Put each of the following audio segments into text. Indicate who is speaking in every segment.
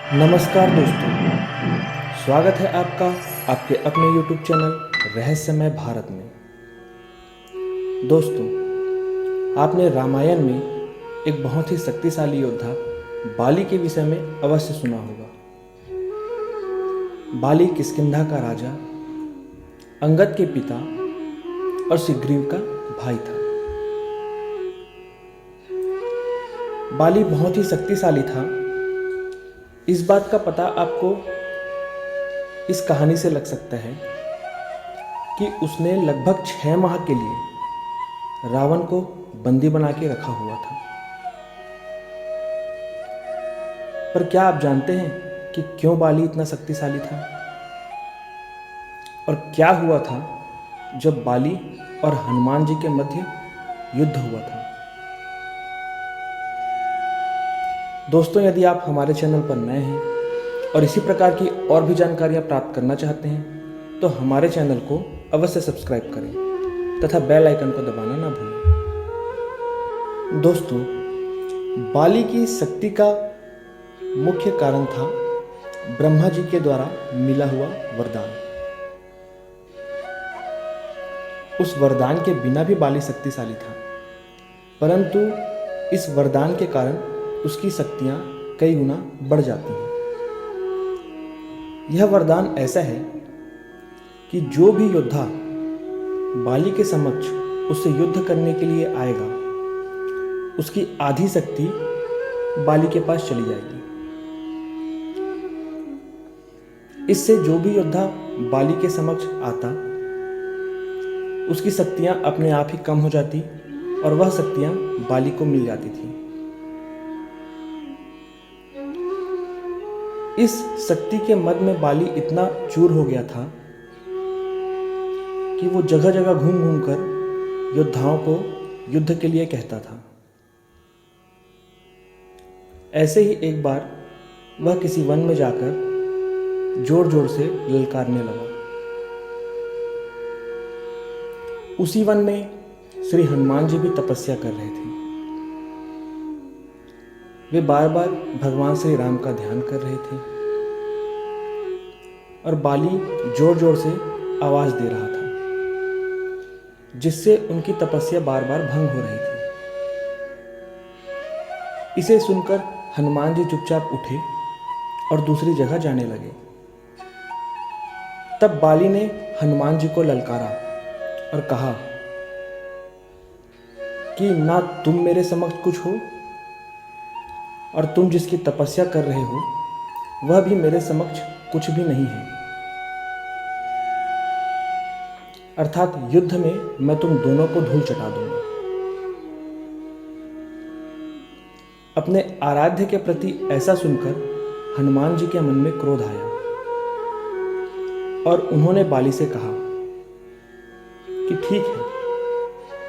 Speaker 1: नमस्कार दोस्तों, स्वागत है आपका आपके अपने YouTube चैनल रहस्यमय भारत में। दोस्तों, आपने रामायण में एक बहुत ही शक्तिशाली योद्धा बाली के विषय में अवश्य सुना होगा। बाली किष्किंधा का राजा, अंगद के पिता और सुग्रीव का भाई था। बाली बहुत ही शक्तिशाली था। इस बात का पता आपको इस कहानी से लग सकता है कि उसने लगभग 6 माह के लिए रावण को बंदी बना के रखा हुआ था। पर क्या आप जानते हैं कि क्यों बाली इतना शक्तिशाली था और क्या हुआ था जब बाली और हनुमान जी के मध्य युद्ध हुआ था? दोस्तों, यदि आप हमारे चैनल पर नए हैं और इसी प्रकार की और भी जानकारियां प्राप्त करना चाहते हैं तो हमारे चैनल को अवश्य सब्सक्राइब करें तथा बेल आइकन को दबाना ना भूलें। दोस्तों, बाली की शक्ति का मुख्य कारण था ब्रह्मा जी के द्वारा मिला हुआ वरदान। उस वरदान के बिना भी बाली शक्तिशाली था, परंतु इस वरदान के कारण उसकी शक्तियां कई गुना बढ़ जाती हैं। यह वरदान ऐसा है कि जो भी योद्धा बाली के समक्ष उससे युद्ध करने के लिए आएगा, उसकी आधी शक्ति बाली के पास चली जाएगी। इससे जो भी योद्धा बाली के समक्ष आता, उसकी शक्तियां अपने आप ही कम हो जाती और वह शक्तियां बाली को मिल जाती थी। इस शक्ति के मद में बाली इतना चूर हो गया था कि वो जगह जगह घूम घूम कर योद्धाओं को युद्ध के लिए कहता था। ऐसे ही एक बार वह किसी वन में जाकर जोर जोर से ललकारने लगा। उसी वन में श्री हनुमान जी भी तपस्या कर रहे थे। वे बार बार भगवान श्री राम का ध्यान कर रहे थे और बाली जोर जोर से आवाज दे रहा था, जिससे उनकी तपस्या बार बार भंग हो रही थी। इसे सुनकर हनुमान जी चुपचाप उठे और दूसरी जगह जाने लगे। तब बाली ने हनुमान जी को ललकारा और कहा कि ना तुम मेरे समक्ष कुछ हो और तुम जिसकी तपस्या कर रहे हो वह भी मेरे समक्ष कुछ भी नहीं है। अर्थात युद्ध में मैं तुम दोनों को धूल चटा दूंगा। अपने आराध्य के प्रति ऐसा सुनकर हनुमान जी के मन में क्रोध आया और उन्होंने बाली से कहा कि ठीक है,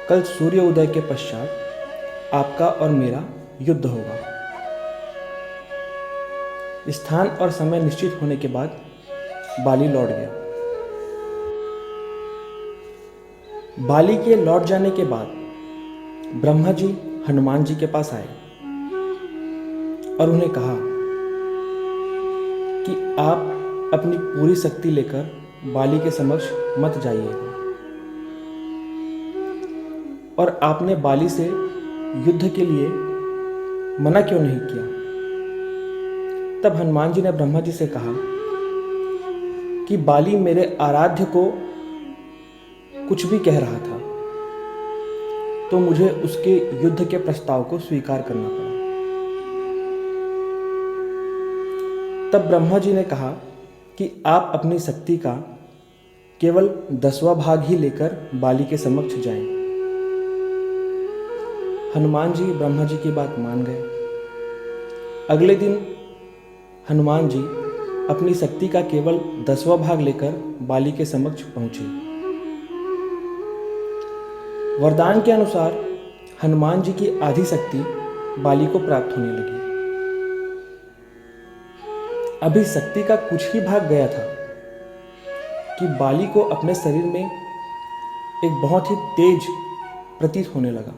Speaker 1: कल सूर्य उदय के पश्चात आपका और मेरा युद्ध होगा। स्थान और समय निश्चित होने के बाद बाली लौट गया। बाली के लौट जाने के बाद ब्रह्मा जी हनुमान जी के पास आए और उन्हें कहा कि आप अपनी पूरी शक्ति लेकर बाली के समक्ष मत जाइएगा। और आपने बाली से युद्ध के लिए मना क्यों नहीं किया? तब हनुमान जी ने ब्रह्मा जी से कहा कि बाली मेरे आराध्य को कुछ भी कह रहा था, तो मुझे उसके युद्ध के प्रस्ताव को स्वीकार करना पड़ा। तब ब्रह्मा जी ने कहा कि आप अपनी शक्ति का केवल 10वां भाग ही लेकर बाली के समक्ष जाएं। हनुमान जी ब्रह्मा जी की बात मान गए। अगले दिन हनुमान जी अपनी शक्ति का केवल 10वां भाग लेकर बाली के समक्ष पहुंचे। वरदान के अनुसार हनुमान जी की आधी शक्ति बाली को प्राप्त होने लगी। अभी शक्ति का कुछ ही भाग गया था कि बाली को अपने शरीर में एक बहुत ही तेज प्रतीत होने लगा।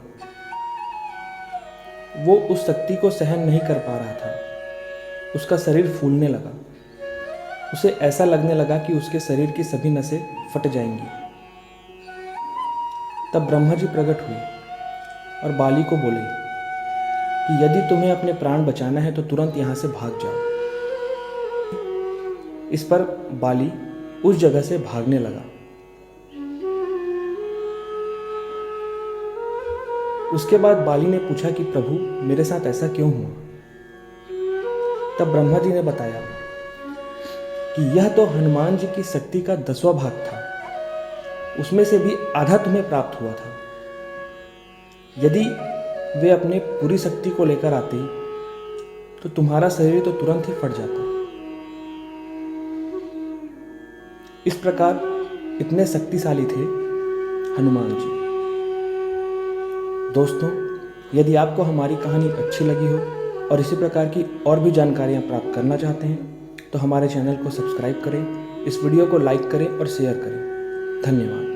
Speaker 1: वो उस शक्ति को सहन नहीं कर पा रहा था उसका शरीर फूलने लगा। उसे ऐसा लगने लगा कि उसके शरीर की सभी नसें फट जाएंगी। तब ब्रह्मा जी प्रकट हुए और बाली को बोले कि यदि तुम्हें अपने प्राण बचाना है तो तुरंत यहाँ से भाग जाओ। इस पर बाली उस जगह से भागने लगा। उसके बाद बाली ने पूछा कि प्रभु, मेरे साथ ऐसा क्यों हुआ? तब ब्रह्मा जी ने बताया कि यह तो हनुमान जी की शक्ति का 10वां भाग था, उसमें से भी आधा तुम्हें प्राप्त हुआ था। यदि वे अपने पूरी शक्ति को लेकर आते तो तुम्हारा शरीर तो तुरंत ही फट जाता। इस प्रकार इतने शक्तिशाली थे हनुमान जी। दोस्तों, यदि आपको हमारी कहानी अच्छी लगी हो और इसी प्रकार की और भी जानकारियाँ प्राप्त करना चाहते हैं तो हमारे चैनल को सब्सक्राइब करें, इस वीडियो को लाइक करें और शेयर करें। धन्यवाद।